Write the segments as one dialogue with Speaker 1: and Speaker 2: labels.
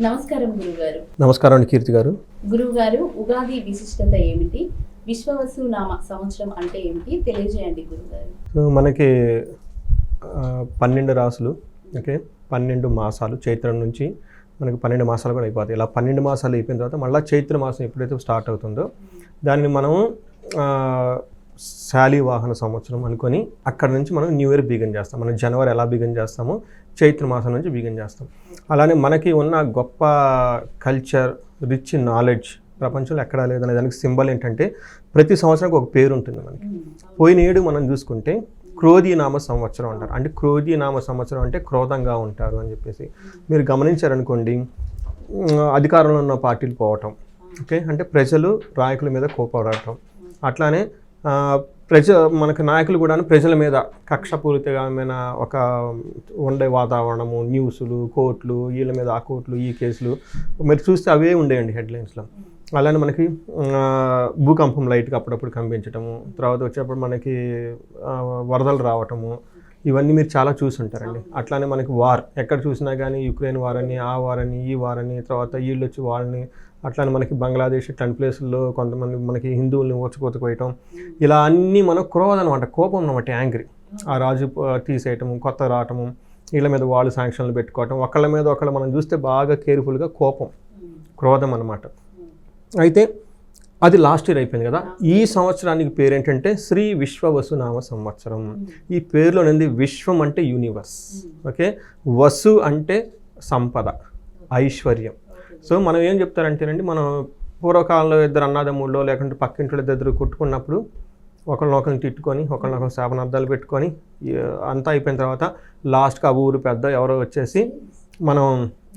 Speaker 1: నమస్కారం గురుగారు.
Speaker 2: నమస్కారం అండి కీర్తి గారు.
Speaker 1: గురుగారు, ఉగాది విశిష్టత ఏమిటి? విశ్వవసు నామ సంవత్సరం అంటే ఏమిటి తెలియజేయండి గురుగారు.
Speaker 2: సో మనకి 12 రాసులు, ఓకే, 12 మాసాలు, చైత్రం నుంచి మనకి 12 మాసాలు కూడా అయిపోతాయి. ఇలా 12 మాసాలు అయిపోయిన తర్వాత మళ్ళీ చైత్ర మాసం ఎప్పుడైతే స్టార్ట్ అవుతుందో దాన్ని మనం శాలివాహన సంవత్సరం అనుకొని అక్కడ నుంచి మనం న్యూ ఇయర్ బిగిన్ చేస్తాం. మనం జనవరి ఎలా బిగిన్ చేస్తామో చైత్ర మాసం నుంచి బిగిన్ చేస్తాం. అలానే మనకి ఉన్న గొప్ప కల్చర్, రిచ్ నాలెడ్జ్ ప్రపంచంలో ఎక్కడా లేదనే దానికి సింబల్ ఏంటంటే ప్రతి సంవత్సరానికి ఒక పేరు ఉంటుంది మనకి. పోయిన ఏడు మనం చూసుకుంటే క్రోధీ నామ సంవత్సరం అంటారు. అంటే క్రోధీ నామ సంవత్సరం అంటే క్రోధంగా ఉంటారు అని చెప్పేసి మీరు గమనించారనుకోండి, అధికారంలో ఉన్న పార్టీలు పోవటం, ఓకే, అంటే ప్రజలు నాయకుల మీద కోపడటం, అట్లానే మనకు నాయకులు కూడా ప్రజల మీద కక్షపూరితమైన ఒక ఉండే వాతావరణము, న్యూస్లు, కోర్టులు, వీళ్ళ మీద ఆ కోర్టులు, ఈ కేసులు మీరు చూస్తే అవే ఉండేయండి హెడ్లైన్స్లో. అలానే మనకి భూకంపం లైట్గా అప్పుడప్పుడు కంపించటము, తర్వాత వచ్చేప్పుడు మనకి వరదలు రావటము, ఇవన్నీ మీరు చాలా చూసి ఉంటారండి. అట్లానే మనకి వార్ ఎక్కడ చూసినా కానీ యుక్రెయిన్ వార్ అని, ఆ వార్ అని, ఈ వార్ అని, తర్వాత వీళ్ళు వచ్చి వాళ్ళని, అట్లానే మనకి బంగ్లాదేశ్ ఇట్లాంటి ప్లేసుల్లో కొంతమంది మనకి హిందువుల్ని ఓచుకోతకోయటం, ఇలా అన్నీ మనం క్రోధం అనమాట, కోపం అనమాట, యాంగ్రీ. ఆ రాజు తీసేయటము, కొత్త రావటము, వీళ్ళ మీద వాళ్ళు శాంక్షన్లు పెట్టుకోవటం, ఒకళ్ళ మీద ఒకళ్ళు మనం చూస్తే బాగా కేర్ఫుల్గా కోపం, క్రోధం అనమాట. అయితే అది లాస్ట్ ఇయర్ అయిపోయింది కదా. ఈ సంవత్సరానికి పేరు ఏంటంటే శ్రీ విశ్వవసు నామ సంవత్సరం. ఈ పేరులో నుండి విశ్వం అంటే యూనివర్స్, ఓకే, వసు అంటే సంపద, ఐశ్వర్యం. సో మనం ఏం చెప్తారంటేనండి, మనం పూర్వకాలంలో ఇద్దరు అన్నదమ్ముల్లో లేకుంటే పక్కింట్లో ఇద్దరు కొట్టుకున్నప్పుడు ఒకరినొకరిని తిట్టుకొని ఒకరినొకరు శాపనార్థాలు పెట్టుకొని అంతా అయిపోయిన తర్వాత లాస్ట్కి ఆ ఊరు పెద్ద ఎవరో వచ్చేసి మనం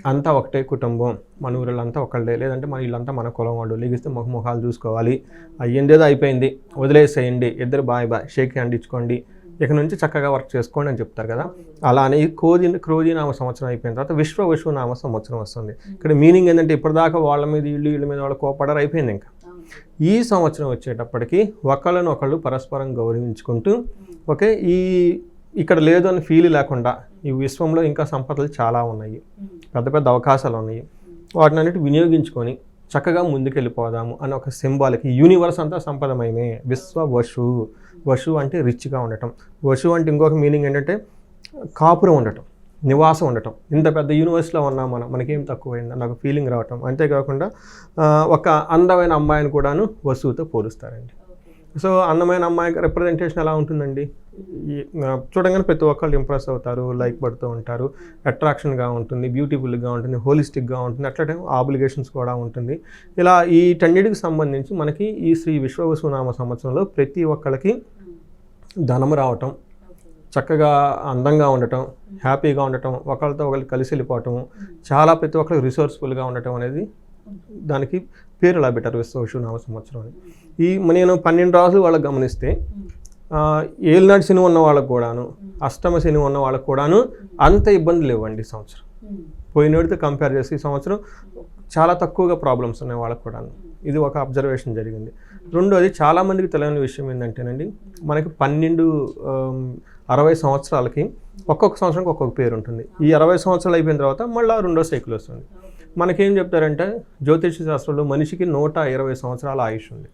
Speaker 2: అంతా ఒకటే కుటుంబం, మన ఊళ్ళంతా ఒకళ్ళే, లేదంటే మన వీళ్ళంతా మన కులం వాళ్ళు, లెగిస్తే ముఖాలు చూసుకోవాలి, అయ్యిందేదో అయిపోయింది వదిలేసేయండి, ఇద్దరు బాయ్ బాయ్ షేక్ హ్యాండ్ ఇచ్చుకోండి, ఇక నుంచి చక్కగా వర్క్ చేసుకోండి అని చెప్తారు కదా. అలానే ఈ క్రోధీ నామ సంవత్సరం అయిపోయిన తర్వాత విశ్వ నామ సంవత్సరం వస్తుంది. ఇక్కడ మీనింగ్ ఏంటంటే ఇప్పటిదాకా వాళ్ళ మీద వీళ్ళ మీద వాళ్ళు కోపడరు, అయిపోయింది. ఇంకా ఈ సంవత్సరం వచ్చేటప్పటికి ఒకళ్ళనొకళ్ళు పరస్పరం గౌరవించుకుంటూ, ఓకే, ఇక్కడ లేదు అని ఫీల్ లేకుండా ఈ విశ్వంలో ఇంకా సంపదలు చాలా ఉన్నాయి, పెద్ద పెద్ద అవకాశాలు ఉన్నాయి, వాటిని అన్నిటి వినియోగించుకొని చక్కగా ముందుకెళ్ళిపోదాము అని ఒక సింబాలిక్. యూనివర్స్ అంతా సంపదమయమే. వసు అంటే రిచ్గా ఉండటం. వసు అంటే ఇంకొక మీనింగ్ ఏంటంటే కాపురం ఉండటం, నివాసం ఉండటం. ఇంత పెద్ద యూనివర్స్లో ఉన్నాం మనకేం తక్కువైందా నాకు ఫీలింగ్ రావటం. అంతేకాకుండా ఒక అందమైన అమ్మాయిని కూడాను వసువుతో పోలుస్తారండి. సో అందమైన అమ్మాయి రిప్రజెంటేషన్ ఎలా ఉంటుందండి, చూడంగానే ప్రతి ఒక్కళ్ళు ఇంప్రెస్ అవుతారు, లైక్ పడుతూ ఉంటారు, అట్రాక్షన్గా ఉంటుంది, బ్యూటిఫుల్గా ఉంటుంది, హోలిస్టిక్గా ఉంటుంది, అట్లనే ఆబ్లిగేషన్స్ కూడా ఉంటుంది. ఇలా ఈ 10కి సంబంధించి మనకి ఈ శ్రీ విశ్వవసు నామ సంవత్సరంలో ప్రతి ఒక్కళ్ళకి ధనం రావటం, చక్కగా అందంగా ఉండటం, హ్యాపీగా ఉండటం, ఒకళ్ళతో ఒకళ్ళు కలిసి వెళ్ళిపోవటం, చాలా ప్రతి ఒక్కరికి రిసోర్స్ఫుల్గా ఉండటం అనేది దానికి పేరు ఎలా పెట్టారు విశ్వవసు నామ సంవత్సరం అని. నేను 12 రాసులు వాళ్ళకి గమనిస్తే ఏలినాటి శని ఉన్న వాళ్ళకు కూడాను, అష్టమ శని ఉన్న వాళ్ళకు కూడాను అంత ఇబ్బంది లేవండి ఈ సంవత్సరం. పోయినడితో కంపేర్ చేసి ఈ సంవత్సరం చాలా తక్కువగా ప్రాబ్లమ్స్ ఉన్నాయి వాళ్ళకు కూడాను. ఇది ఒక అబ్జర్వేషన్ జరిగింది. రెండోది చాలామందికి తెలియని విషయం ఏంటంటేనండి, మనకి 60 సంవత్సరాలకి ఒక్కొక్క సంవత్సరానికి ఒక్కొక్క పేరు ఉంటుంది. ఈ 60 సంవత్సరాలు అయిపోయిన తర్వాత మళ్ళీ రెండో సైకిల్ వస్తుంది. మనకేం చెప్తారంటే జ్యోతిష శాస్త్రంలో మనిషికి 120 సంవత్సరాల ఆయుష్ ఉంది.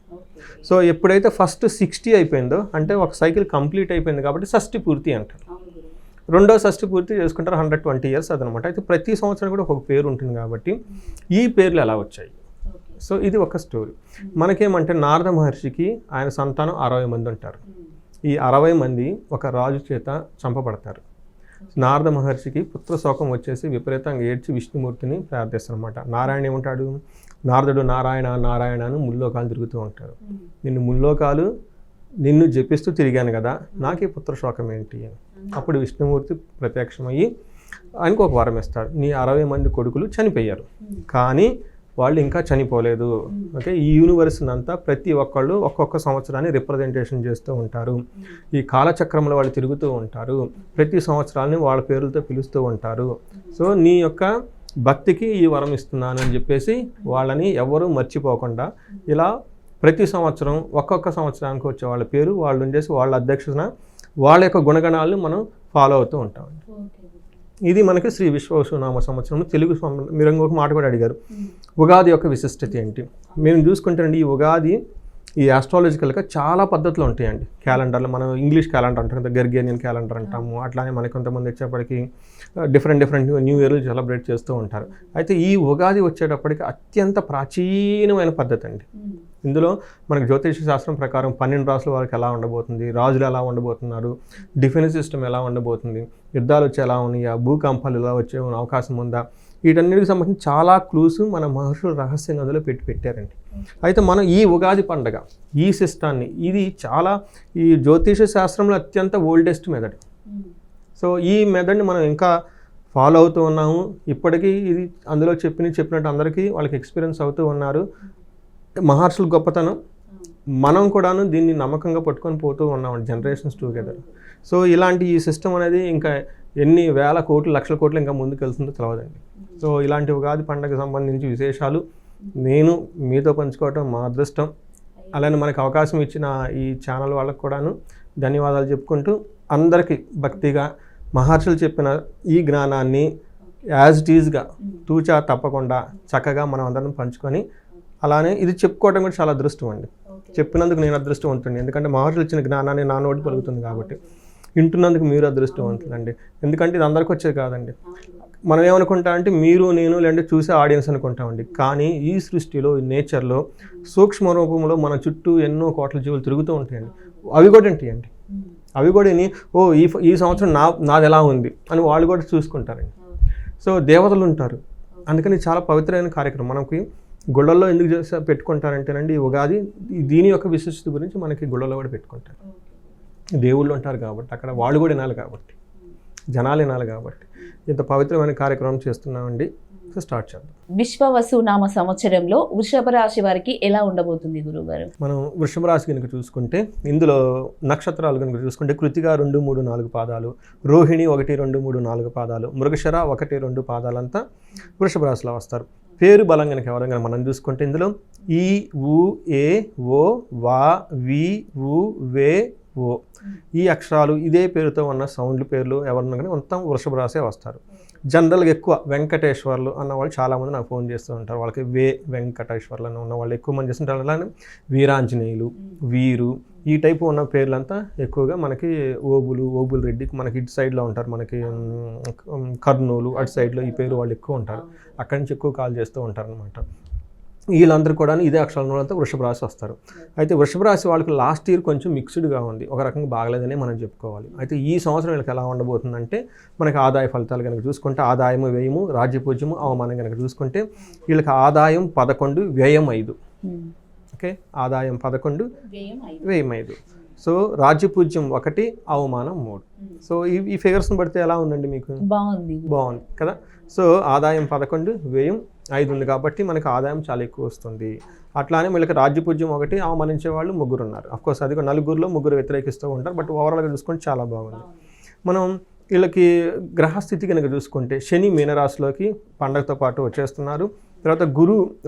Speaker 2: సో ఎప్పుడైతే ఫస్ట్ 60 అయిపోయిందో అంటే ఒక సైకిల్ కంప్లీట్ అయిపోయింది కాబట్టి షష్ఠి పూర్తి అంటారు. రెండో షష్ఠి పూర్తి చేసుకుంటారు, 120 ఇయర్స్ అదనమాట. అయితే ప్రతి సంవత్సరం కూడా ఒక పేరు ఉంటుంది కాబట్టి ఈ పేర్లు ఎలా వచ్చాయి. సో ఇది ఒక స్టోరీ. మనకేమంటే నారద మహర్షికి ఆయన సంతానం 60 మంది ఉంటారు. ఈ 60 మంది ఒక రాజు చేత చంపబడతారు. నారద మహర్షికి పుత్రశోకం వచ్చేసి విపరీతంగా ఏడ్చి విష్ణుమూర్తిని ప్రార్థిస్తారనమాట. నారాయణ ఏమంటాడు, నారదుడు నారాయణ నారాయణ అని ముల్లోకాలు తిరుగుతూ ఉంటారు. నిన్ను జపిస్తూ తిరిగాను కదా, నాకే పుత్రశోకం ఏంటి అని. అప్పుడు విష్ణుమూర్తి ప్రత్యక్షమయ్యి ఆయనకు ఒక వరం ఇస్తాడు. నీ 60 మంది కొడుకులు చనిపోయారు, కానీ వాళ్ళు ఇంకా చనిపోలేదు. ఓకే, ఈ యూనివర్స్ అంతా ప్రతి ఒక్కళ్ళు ఒక్కొక్క సంవత్సరాన్ని రిప్రజెంటేషన్ చేస్తూ ఉంటారు. ఈ కాలచక్రంలో వాళ్ళు తిరుగుతూ ఉంటారు, ప్రతి సంవత్సరాన్ని వాళ్ళ పేర్లతో పిలుస్తూ ఉంటారు. సో నీ యొక్క భక్తికి ఈ వరం ఇస్తున్నాను అని చెప్పేసి వాళ్ళని ఎవరూ మర్చిపోకుండా ఇలా ప్రతి సంవత్సరం ఒక్కొక్క సంవత్సరానికి వచ్చే వాళ్ళ పేరు వాళ్ళు ఉండేసి వాళ్ళ అధ్యక్షతన వాళ్ళ యొక్క గుణగణాలను మనం ఫాలో అవుతూ ఉంటాం. ఇది మనకి శ్రీ విశ్వవసునామ సంవత్సరం తెలుగు మీరు ఇంకొక మాట కూడా అడిగారు, ఉగాది యొక్క విశిష్టత ఏంటి. మేము చూసుకుంటారండి, ఈ ఉగాది ఈ ఆస్ట్రాలజికల్గా చాలా పద్ధతులు ఉంటాయండి. క్యాలెండర్లో మనం ఇంగ్లీష్ క్యాలెండర్ అంటాం కదా, గెర్గేనియన్ క్యాలెండర్ అంటాము. అట్లానే మనకి కొంతమంది వచ్చేప్పటికి డిఫరెంట్ న్యూ ఇయర్లు సెలబ్రేట్ చేస్తూ ఉంటారు. అయితే ఈ ఉగాది వచ్చేటప్పటికి అత్యంత ప్రాచీనమైన పద్ధతి అండి. ఇందులో మనకి జ్యోతిష శాస్త్రం ప్రకారం 12 రాసుల వారికి ఎలా ఉండబోతుంది, రాజులు ఎలా ఉండబోతున్నారు, డిఫెన్స్ సిస్టమ్ ఎలా ఉండబోతుంది, యుద్ధాలు వచ్చి ఎలా ఉన్నాయా, భూకంపాలు ఎలా వచ్చే అవకాశం ఉందా, వీటన్నిటికి సంబంధించి చాలా క్లూస్ మన మహర్షులు రహస్యంగా అందులో పెట్టారండి. అయితే మనం ఈ ఉగాది పండగ ఈ సిస్టాన్ని, ఇది చాలా ఈ జ్యోతిష శాస్త్రంలో అత్యంత ఓల్డెస్ట్ మెథడ్. సో ఈ మెథడ్ని మనం ఇంకా ఫాలో అవుతూ ఉన్నాము. ఇప్పటికీ ఇది అందులో చెప్పినట్టు అందరికీ వాళ్ళకి ఎక్స్పీరియన్స్ అవుతూ ఉన్నారు. మహర్షుల గొప్పతనం, మనం కూడాను దీన్ని నమ్మకంగా పట్టుకొని పోతూ ఉన్నాం జనరేషన్స్ టుగెదర్. సో ఇలాంటి ఈ సిస్టమ్ అనేది ఇంకా ఎన్ని వేల కోట్లు లక్షల కోట్లు ఇంకా ముందుకు వెళ్తుందో తెలియదండి. సో ఇలాంటి ఉగాది పండుగకు సంబంధించి విశేషాలు నేను మీతో పంచుకోవటం మా అదృష్టం. అలానే మనకు అవకాశం ఇచ్చిన ఈ ఛానల్ వాళ్ళకు కూడాను ధన్యవాదాలు చెప్పుకుంటూ, అందరికీ భక్తిగా మహర్షులు చెప్పిన ఈ జ్ఞానాన్ని యాజ్ ఇట్ ఈజ్గా తూచా తప్పకుండా చక్కగా మనం అందరం పంచుకొని, అలానే ఇది చెప్పుకోవడం కూడా చాలా అదృష్టం అండి. చెప్పినందుకు నేను అదృష్టవంతుడిని, ఎందుకంటే మహర్షులు ఇచ్చిన జ్ఞానాన్ని నా నోటి పలుకుతుంది కాబట్టి. వింటున్నందుకు మీరు అదృష్టవంతులండి, ఎందుకంటే ఇది అందరికీ వచ్చేది కాదండి. మనం ఏమనుకుంటా అంటే మీరు నేను లేదంటే చూసే ఆడియన్స్ అనుకుంటామండి. కానీ ఈ సృష్టిలో, ఈ నేచర్లో సూక్ష్మ రూపంలో మన చుట్టూ ఎన్నో కోట్ల జీవులు తిరుగుతూ ఉంటాయండి. అవి కూడా ఏంటి, అవి కూడా ఓ ఈ సంవత్సరం నాది ఎలా ఉంది అని వాళ్ళు కూడా చూసుకుంటారండి. సో దేవతలు ఉంటారు, అందుకని చాలా పవిత్రమైన కార్యక్రమం. మనకి గుళ్ళల్లో ఎందుకు పెట్టుకుంటారంటేనండి, ఈ ఉగాది దీని యొక్క విశిష్టత గురించి మనకి గుళ్ళల్లో కూడా పెట్టుకుంటారు. దేవుళ్ళు ఉంటారు కాబట్టి అక్కడ వాళ్ళు కూడా వినాలి కాబట్టి, జనాలు వినాలి కాబట్టి ఇంత పవిత్రమైన కార్యక్రమం చేస్తున్నామండి. సో స్టార్ట్ చేద్దాం.
Speaker 1: విశ్వవసునామ సంవత్సరంలో వృషభ రాశి వారికి ఎలా ఉండబోతుంది గురువుగారు? మనం
Speaker 2: వృషభ రాశి కనుక చూసుకుంటే ఇందులో నక్షత్రాలు కనుక చూసుకుంటే కృతిక 2, 3, 4 పాదాలు, రోహిణి 1, 2, 3, 4 పాదాలు, మృగశిర 1, 2 పాదాలంతా వృషభ రాశిలో వస్తారు. పేరు బలం కనుక ఎవరైనా మనం చూసుకుంటే ఇందులో ఈ, ఊ, ఏ, ఓ, వా, వి, ఊ, వే, ఓ ఈ అక్షరాలు ఇదే పేరుతో ఉన్న సౌండ్ల పేర్లు ఎవరన్నా కానీ మొత్తం వృషభ రాశే వస్తారు. జనరల్గా ఎక్కువ వెంకటేశ్వర్లు అన్న వాళ్ళు చాలామంది నాకు ఫోన్ చేస్తూ ఉంటారు. వాళ్ళకి వెంకటేశ్వర్లు అని ఉన్న వాళ్ళు ఎక్కువ మంది చేస్తుంటారు. అలానే వీరాంజనేయులు, వీరు ఈ టైపు ఉన్న పేర్లంతా ఎక్కువగా మనకి ఓబుల్ రెడ్డి మనకి ఇటు సైడ్లో ఉంటారు. మనకి కర్నూలు అటు సైడ్లో ఈ పేరు వాళ్ళు ఎక్కువ ఉంటారు. అక్కడి నుంచి ఎక్కువ కాల్ చేస్తూ ఉంటారు అనమాట. వీళ్ళందరూ కూడా ఇదే అక్షరాలతో వృషభ రాశి వస్తారు. అయితే వృషభ రాశి వాళ్ళకి లాస్ట్ ఇయర్ కొంచెం మిక్స్డ్గా ఉంది, ఒక రకంగా బాగలేదనే మనం చెప్పుకోవాలి. అయితే ఈ సంవత్సరం వీళ్ళకి ఎలా ఉండబోతుందంటే, మనకి ఆదాయ ఫలితాలు కనుక చూసుకుంటే ఆదాయము, వ్యయము, రాజ్యపూజ్యము, అవమానం కనుక చూసుకుంటే వీళ్ళకి ఆదాయం 11, వ్యయం 5. ఓకే, ఆదాయం 11, వ్యయం 5. సో రాజ్యపూజ్యం 1, అవమానం 3. సో ఈ ఫిగర్స్ని పడితే ఎలా ఉందండి మీకు? బాగుంది కదా. సో ఆదాయం 11, వ్యయం 5 ఉంది కాబట్టి మనకి ఆదాయం చాలా ఎక్కువ వస్తుంది. అట్లానే వీళ్ళకి రాజ్యపూజ్యం 1, అవమానించే వాళ్ళు 3 ఉన్నారు. అఫ్కోర్స్ అది 4లో 3 వ్యతిరేకిస్తూ ఉంటారు. బట్ ఓవరాల్గా చూసుకుంటే చాలా బాగుంది. మనం వీళ్ళకి గ్రహస్థితి కనుక చూసుకుంటే శని మీనరాశిలోకి పండగతో పాటు వచ్చేస్తున్నారు. తర్వాత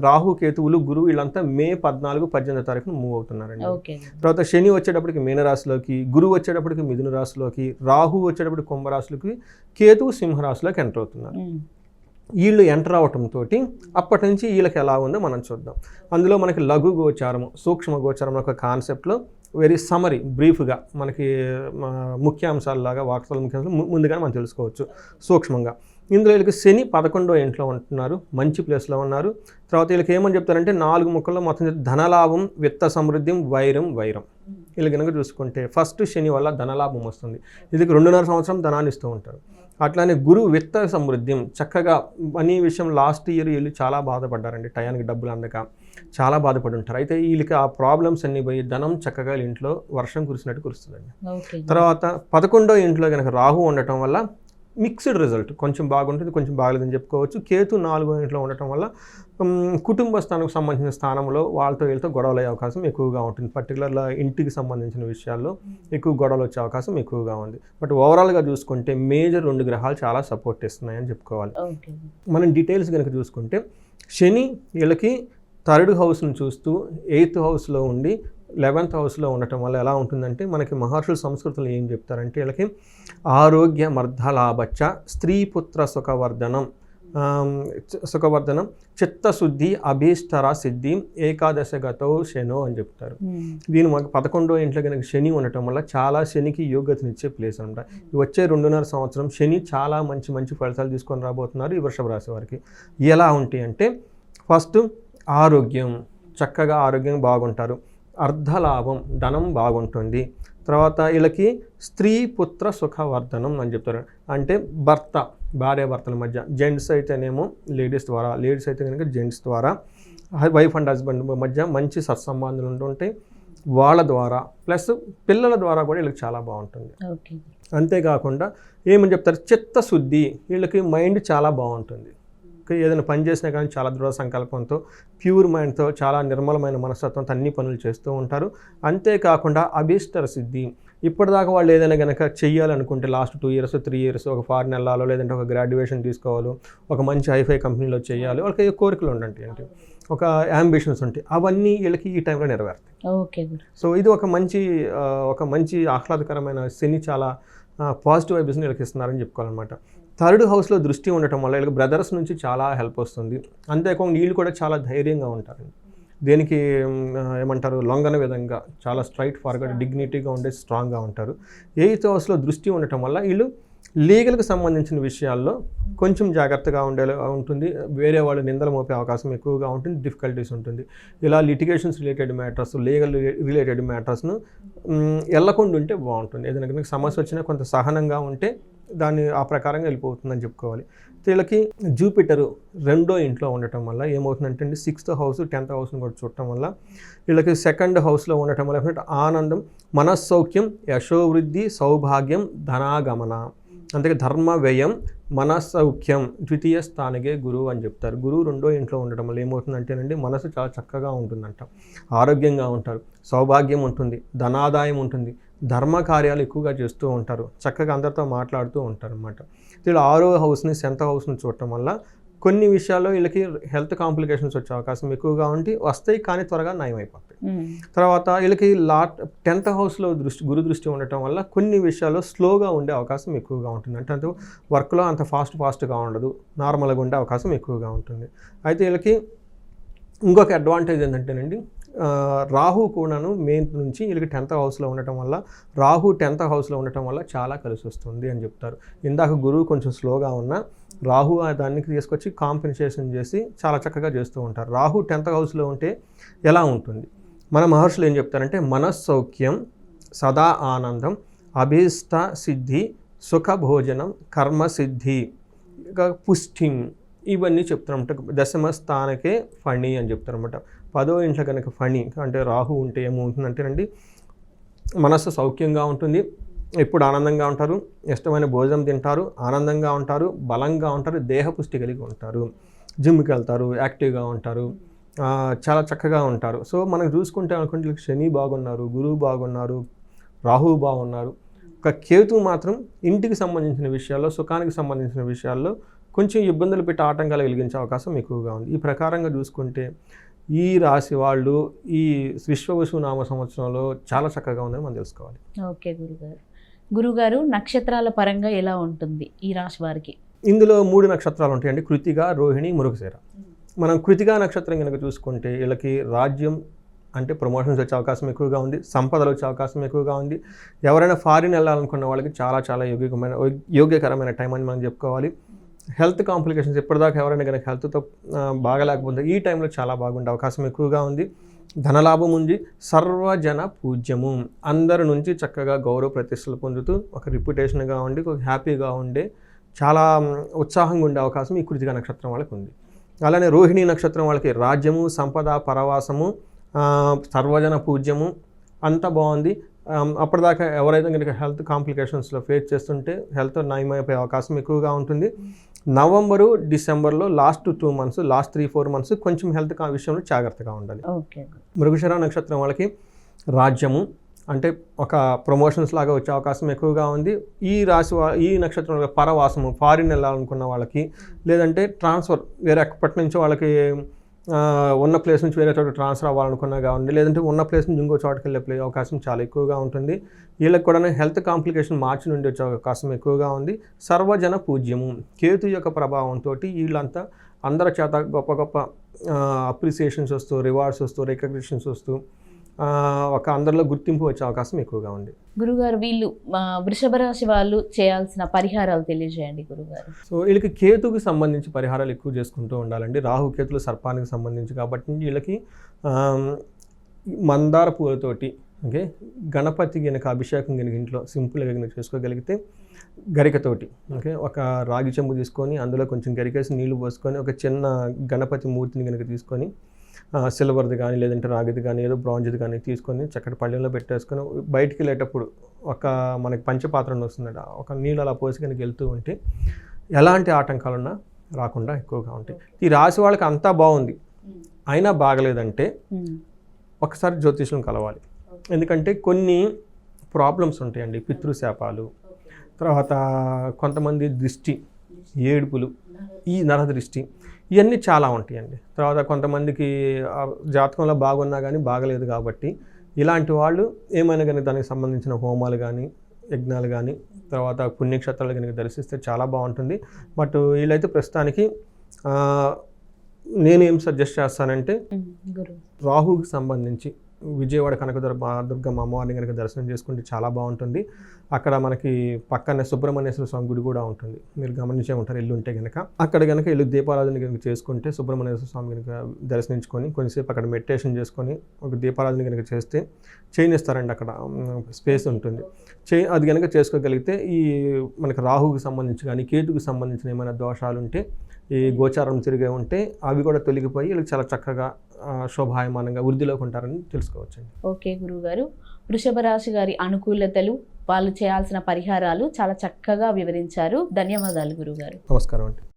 Speaker 2: రాహు కేతువులు వీళ్ళంతా మే 14, 18 తారీఖున మూవ్ అవుతున్నారండి. తర్వాత శని వచ్చేటప్పటికి మీనరాశిలోకి, గురువు వచ్చేటప్పటికి మిథున రాశిలోకి, రాహు వచ్చేటప్పటికి కుంభరాశిలోకి, కేతువు సింహరాశిలోకి ఎంటర్ అవుతున్నారు. వీళ్ళు ఎంటర్ అవటంతో అప్పటి నుంచి వీళ్ళకి ఎలా ఉందో మనం చూద్దాం. అందులో మనకి లఘు గోచారము, సూక్ష్మ గోచారం ఒక కాన్సెప్ట్లో వెరీ సమరీ బ్రీఫ్గా మనకి ముఖ్యాంశాలలాగా వార్తల ముఖ్యాంశాలు ముందుగానే మనం తెలుసుకోవచ్చు సూక్ష్మంగా. ఇందులో వీళ్ళకి శని 11వ ఇంట్లో ఉంటున్నారు, మంచి ప్లేస్లో ఉన్నారు. తర్వాత వీళ్ళకి ఏమని చెప్తారంటే 4 ముక్కల్లో మొత్తం ధనలాభం, విత్త సమృద్ధి, వైరం. వీళ్ళు కనుక చూసుకుంటే ఫస్ట్ శని వల్ల ధనలాభం వస్తుంది. ఇది 2.5 సంవత్సరం ధనాన్ని ఇస్తూ ఉంటారు. అట్లానే విత్త సమృద్ధి, చక్కగా మనీ విషయం లాస్ట్ ఇయర్ వీళ్ళు చాలా బాధపడ్డారండి, టయానికి డబ్బులు అందక చాలా బాధపడి ఉంటారు. అయితే వీళ్ళకి ఆ ప్రాబ్లమ్స్ అన్ని పోయి ధనం చక్కగా ఇంట్లో వర్షం కురిసినట్టు కురుస్తుందండి. తర్వాత 11వ ఇంట్లో కనుక రాహు ఉండటం వల్ల మిక్స్డ్ రిజల్ట్, కొంచెం బాగుంటుంది, కొంచెం బాగలేదని చెప్పుకోవచ్చు. కేతు 4వ ఇంట్లో ఉండటం వల్ల కుటుంబ స్థానానికి సంబంధించిన స్థానంలో వీళ్ళతో గొడవలు అయ్యే అవకాశం ఎక్కువగా ఉంటుంది. పర్టికులర్గా ఇంటికి సంబంధించిన విషయాల్లో ఎక్కువ గొడవలు వచ్చే అవకాశం ఎక్కువగా ఉంది. బట్ ఓవరాల్గా చూసుకుంటే మేజర్ 2 గ్రహాలు చాలా సపోర్ట్ ఇస్తున్నాయని చెప్పుకోవాలి. మనం డీటెయిల్స్ కనుక చూసుకుంటే శని వీళ్ళకి 3rd హౌస్ను చూస్తూ 8th హౌస్లో ఉండి 11th హౌస్లో ఉండటం వల్ల ఎలా ఉంటుందంటే మనకి మహర్షుల సంస్కృతులు ఏం చెప్తారంటే వీళ్ళకి ఆరోగ్య మర్ధలాభచ్చ స్త్రీపుత్ర సుఖవర్ధనం చిత్తశుద్ధి అభీష్టర సిద్ధి ఏకాదశగతో శనో అని చెప్తారు. దీని మాకు 11వ ఇంట్లో కనుక శని ఉండటం వల్ల చాలా శనికి యోగ్యతనిచ్చే ప్లేస్ అనమాట. వచ్చే 2.5 సంవత్సరం శని చాలా మంచి మంచి ఫలితాలు తీసుకొని రాబోతున్నారు ఈ వృషభ రాశి వారికి. ఎలా ఉంటాయి అంటే ఫస్ట్ ఆరోగ్యం, చక్కగా ఆరోగ్యం బాగుంటారు. అర్ధలాభం, ధనం బాగుంటుంది. తర్వాత వీళ్ళకి స్త్రీ పుత్ర సుఖవర్ధనం అని చెప్తారు. అంటే భార్యాభర్తల మధ్య, జెంట్స్ అయితేనేమో లేడీస్ ద్వారా, లేడీస్ అయితే కనుక జెంట్స్ ద్వారా, వైఫ్ అండ్ హస్బెండ్ మధ్య మంచి సత్సంబంధాలు ఉంటుంటాయి. వాళ్ళ ద్వారా ప్లస్ పిల్లల ద్వారా కూడా వీళ్ళకి చాలా బాగుంటుంది. అంతేకాకుండా ఏమని చెప్తారు, చిత్తశుద్ధి, వీళ్ళకి మైండ్ చాలా బాగుంటుంది. ఏదైనా పని చేసినా కానీ చాలా దృఢ సంకల్పంతో, ప్యూర్ మైండ్తో, చాలా నిర్మలమైన మనస్తత్వంతో అన్ని పనులు చేస్తూ ఉంటారు. అంతేకాకుండా అభీష్టర సిద్ధి, ఇప్పటిదాకా వాళ్ళు ఏదైనా కనుక చెయ్యాలనుకుంటే లాస్ట్ 2 years 3 years ఒక ఫారిన్ వెళ్ళాలో, లేదంటే ఒక గ్రాడ్యుయేషన్ తీసుకోవాలో, ఒక మంచి హైఫై కంపెనీలో చేయాలి, వాళ్ళకి కోరికలు ఉండండి అంటే ఒక యాంబిషన్స్ ఉంటాయి, అవన్నీ వీళ్ళకి ఈ టైంలో నెరవేరుతాయి.
Speaker 3: ఓకే.
Speaker 2: సో ఇది ఒక మంచి ఆహ్లాదకరమైన శని చాలా పాజిటివ్ వైబ్స్ని వీళ్ళకి ఇస్తున్నారని చెప్పుకోవాలన్నమాట. 3rd హౌస్లో దృష్టి ఉండటం వల్ల వీళ్ళకి బ్రదర్స్ నుంచి చాలా హెల్ప్ వస్తుంది. అంతేకాకుండా వీళ్ళు కూడా చాలా ధైర్యంగా ఉంటారు. దేనికి ఏమంటారు, లొంగన విధంగా చాలా స్ట్రైట్ ఫార్వర్డ్, డిగ్నిటీగా ఉండే, స్ట్రాంగ్గా ఉంటారు. 8th హౌస్లో దృష్టి ఉండటం వల్ల వీళ్ళు లీగల్కి సంబంధించిన విషయాల్లో కొంచెం జాగ్రత్తగా ఉంటుంది. వేరే వాళ్ళు నిందలు మోపే అవకాశం ఎక్కువగా ఉంటుంది, డిఫికల్టీస్ ఉంటుంది. ఇలా litigations related matters, legal related మ్యాటర్స్ను వెళ్ళకుండా ఉంటే బాగుంటుంది. ఏదైనా కనుక సమస్య వచ్చినా కొంత సహనంగా ఉంటే దాన్ని ఆ ప్రకారంగా వెళ్ళిపోతుందని చెప్పుకోవాలి. వీళ్ళకి జూపిటరు 2వ ఇంట్లో ఉండటం వల్ల ఏమవుతుందంటే 6th హౌస్ 10th హౌస్ని కూడా చూడటం వల్ల వీళ్ళకి 2nd హౌస్లో ఉండటం వల్ల ఆనందం, మనస్సౌఖ్యం, యశోవృద్ధి, సౌభాగ్యం, ధనాగమన, అంతే ధర్మ వ్యయం, మనస్సౌఖ్యం, 2వ స్థానికే గురువు అని చెప్తారు. గురువు 2వ ఇంట్లో ఉండటం వల్ల ఏమవుతుందంటేనండి మనసు చాలా చక్కగా ఉంటుందంట, ఆరోగ్యంగా ఉంటారు, సౌభాగ్యం ఉంటుంది, ధనాదాయం ఉంటుంది, ధర్మ కార్యాలు ఎక్కువగా చేస్తూ ఉంటారు, చక్కగా అందరితో మాట్లాడుతూ ఉంటారు అన్నమాట. వీళ్ళు 6వ హౌస్ని 7th హౌస్ని చూడటం వల్ల కొన్ని విషయాల్లో వీళ్ళకి హెల్త్ కాంప్లికేషన్స్ వచ్చే అవకాశం ఎక్కువగా వస్తాయి, కానీ త్వరగా నయమైపోతాయి. తర్వాత వీళ్ళకి 10th హౌస్లో గురు దృష్టి ఉండటం వల్ల కొన్ని విషయాల్లో స్లోగా ఉండే అవకాశం ఎక్కువగా ఉంటుంది. అంటే వర్క్లో అంత ఫాస్ట్గా ఉండదు, నార్మల్గా ఉండే అవకాశం ఎక్కువగా ఉంటుంది. అయితే వీళ్ళకి ఇంకొక అడ్వాంటేజ్ ఏంటంటేనండి, రాహు కూడాను మెయిన్ నుంచి వీళ్ళకి 10th హౌస్లో ఉండటం వల్ల, రాహు 10th హౌస్లో ఉండటం వల్ల చాలా కలిసి వస్తుంది అని చెప్తారు. ఇందాక గురువు కొంచెం స్లోగా ఉన్న రాహు దానికి తీసుకొచ్చి కాంపెన్సేషన్ చేసి చాలా చక్కగా చేస్తూ ఉంటారు. రాహు 10th హౌస్లో ఉంటే ఎలా ఉంటుంది, మన మహర్షులు ఏం చెప్తారంటే మనస్సౌఖ్యం, సదా ఆనందం, అభీష్ట సిద్ధి, సుఖభోజనం, కర్మసిద్ధి, పుష్టిం, ఇవన్నీ చెప్తారన్నమాట. 10వ స్థానకే ఫణి అని చెప్తారన్నమాట. 10వ ఇంట్లో కనుక ఫణి అంటే రాహు ఉంటే ఏమవుతుందంటేనండి మనస్సు సౌఖ్యంగా ఉంటుంది, ఎప్పుడు ఆనందంగా ఉంటారు, ఇష్టమైన భోజనం తింటారు, ఆనందంగా ఉంటారు, బలంగా ఉంటారు, దేహపుష్టి కలిగి ఉంటారు, జిమ్కి వెళ్తారు, యాక్టివ్గా ఉంటారు, చాలా చక్కగా ఉంటారు. సో మనకు చూసుకుంటే అనుకుంటే శని బాగున్నారు, గురువు బాగున్నారు, రాహువు బాగున్నారు. ఒక కేతు మాత్రం ఇంటికి సంబంధించిన విషయాల్లో, సుఖానికి సంబంధించిన విషయాల్లో కొంచెం ఇబ్బందులు పెట్టి ఆటంకాలు కలిగించే అవకాశం ఎక్కువగా ఉంది. ఈ ప్రకారంగా చూసుకుంటే ఈ రాశి వాళ్ళు ఈ విశ్వవసు నామ సంవత్సరంలో చాలా చక్కగా ఉందని మనం తెలుసుకోవాలి.
Speaker 3: ఓకే గురుగారు, నక్షత్రాల పరంగా ఎలా ఉంటుంది ఈ రాశి వారికి?
Speaker 2: ఇందులో 3 నక్షత్రాలు ఉంటాయండి, కృతిక, రోహిణి, మృగశిర. మనం కృతికా నక్షత్రం కనుక చూసుకుంటే వీళ్ళకి రాజ్యం అంటే ప్రమోషన్స్ వచ్చే అవకాశం ఎక్కువగా ఉంది, సంపదలు వచ్చే అవకాశం ఎక్కువగా ఉంది. ఎవరైనా ఫారిన్ వెళ్ళాలనుకున్న వాళ్ళకి చాలా యోగ్యకరమైన టైం అని మనం చెప్పుకోవాలి. హెల్త్ కాంప్లికేషన్స్ ఇప్పటిదాకా ఎవరైనా కనుక హెల్త్తో బాగలేకపోతే ఈ టైంలో చాలా బాగుండే అవకాశం ఎక్కువగా ఉంది. ధనలాభం ఉంది, సర్వజన పూజ్యము, అందరి నుంచి చక్కగా గౌరవ ప్రతిష్టలు పొందుతూ ఒక రిప్యుటేషన్గా ఉండి ఒక హ్యాపీగా ఉండే చాలా ఉత్సాహంగా ఉండే అవకాశం ఈ కృతికా నక్షత్రం వాళ్ళకి ఉంది. అలానే రోహిణి నక్షత్రం వాళ్ళకి రాజ్యము, సంపద, పరవాసము, సర్వజన పూజ్యము అంతా బాగుంది. అప్పటిదాకా ఎవరైతే కనుక హెల్త్ కాంప్లికేషన్స్లో ఫేస్ చేస్తుంటే హెల్త్ నయమైపోయే అవకాశం ఎక్కువగా ఉంటుంది. నవంబరు, డిసెంబర్లో లాస్ట్ 2 months, లాస్ట్ 3-4 months కొంచెం హెల్త్ విషయంలో జాగ్రత్తగా ఉండాలి. మృగశిర నక్షత్రం వాళ్ళకి రాజ్యము అంటే ఒక ప్రమోషన్స్ లాగా వచ్చే అవకాశం ఎక్కువగా ఉంది. ఈ నక్షత్రం పరవాసము, ఫారిన్ వెళ్ళాలనుకున్న వాళ్ళకి, లేదంటే ట్రాన్స్ఫర్ వేరే ఎక్కడి నుంచి వాళ్ళకి ఉన్న ప్లేస్ నుంచి వేరే చోట ట్రాన్స్ఫర్ అవ్వాలనుకున్నా కావండి, లేదంటే ఉన్న ప్లేస్ నుంచి ఇంకో చోటుకి వెళ్ళే అవకాశం చాలా ఎక్కువగా ఉంటుంది. వీళ్ళకి కూడా హెల్త్ కాంప్లికేషన్ మార్చి నుండి వచ్చే అవకాశం ఎక్కువగా ఉంది. సర్వజన పూజ్యము కేతు యొక్క ప్రభావంతో వీళ్ళంతా అందరి చేత గొప్ప గొప్ప అప్రిసియేషన్స్ వస్తూ, రివార్డ్స్ వస్తూ, రికగ్నిషన్స్ వస్తూ ఒక అందరిలో గుర్తింపు వచ్చే అవకాశం ఎక్కువగా ఉంది.
Speaker 3: గురుగారు వీళ్ళు వృషభ రాశి వాళ్ళు చేయాల్సిన పరిహారాలు తెలియజేయండి గురుగారు.
Speaker 2: సో వీళ్ళకి కేతుకి సంబంధించి పరిహారాలు ఎక్కువ చేసుకుంటూ ఉండాలండి. రాహు కేతులు సర్పానికి సంబంధించి కాబట్టి వీళ్ళకి మందార పూలతోటి ఓకే గణపతి గనక అభిషేకం కనుక ఇంట్లో సింపుల్గా కనుక చేసుకోగలిగితే గరికతోటి ఓకే ఒక రాగి చెంబు తీసుకొని అందులో కొంచెం గరికేసి నీళ్లు పోసుకొని ఒక చిన్న గణపతి మూర్తిని కనుక తీసుకొని సిల్వర్ది కానీ లేదంటే రాగిది కానీ ఏదో బ్రాంజ్ది కానీ తీసుకొని చక్కటి పళ్ళెంలో పెట్టేసుకొని బయటికి వెళ్ళేటప్పుడు ఒక మనకి పంచపాత్రను వస్తుందట ఒక నీళ్ళు అలా పోసి కనుక వెళ్తూ ఉంటే ఎలాంటి ఆటంకాలున్నా రాకుండా ఎక్కువగా ఉంటాయి. ఈ రాశి వాళ్ళకి అంతా బాగుంది అయినా బాగలేదంటే ఒకసారి జ్యోతిష్యం కలవాలి. ఎందుకంటే కొన్ని ప్రాబ్లమ్స్ ఉంటాయండి, పితృశాపాలు, తర్వాత కొంతమంది దృష్టి, ఏడుపులు, ఈ నరదృష్టి, ఇవన్నీ చాలా ఉంటాయండి. తర్వాత కొంతమందికి జాతకంలో బాగున్నా కానీ బాగలేదు కాబట్టి ఇలాంటి వాళ్ళు ఏమైనా కానీ దానికి సంబంధించిన హోమాలు కానీ యజ్ఞాలు కానీ తర్వాత పుణ్యక్షేత్రాలు కనుక దర్శిస్తే చాలా బాగుంటుంది. బట్ వీళ్ళైతే ప్రస్తుతానికి నేనేం సజెస్ట్ చేస్తానంటే రాహుకి సంబంధించి విజయవాడ కనకదుర్గమ్మ అమ్మవారిని కనుక దర్శనం చేసుకుంటే చాలా బాగుంటుంది. అక్కడ మనకి పక్కనే సుబ్రహ్మణ్యేశ్వర స్వామి గుడి కూడా ఉంటుంది, మీరు గమనించే ఉంటారు ఇల్లు ఉంటే కనుక. అక్కడ కనుక ఇల్లు దీపారాధన కనుక చేసుకుంటే సుబ్రహ్మణ్యేశ్వర స్వామి కనుక దర్శించుకొని కొంచెంసేపు అక్కడ మెడిటేషన్ చేసుకొని ఒక దీపారాధన కనుక చేస్తే చేయనిస్తారండి, అక్కడ స్పేస్ ఉంటుంది. అది కనుక చేసుకోగలిగితే ఈ మనకి రాహుకి సంబంధించి కానీ కేతుకి సంబంధించిన ఏమైనా దోషాలు ఉంటే ఈ గోచారం తిరిగే ఉంటే అవి కూడా తొలగిపోయి వీళ్ళకి చాలా చక్కగా శోభాయమానంగా వృద్ధిలోకి ఉంటారని తెలుసుకోవచ్చండి.
Speaker 3: ఓకే గురుగారు, వృషభ రాశి గారి అనుకూలతలు, వాళ్ళు చేయాల్సిన పరిహారాలు చాలా చక్కగా వివరించారు. ధన్యవాదాలు గురుగారు.
Speaker 2: నమస్కారం అండి.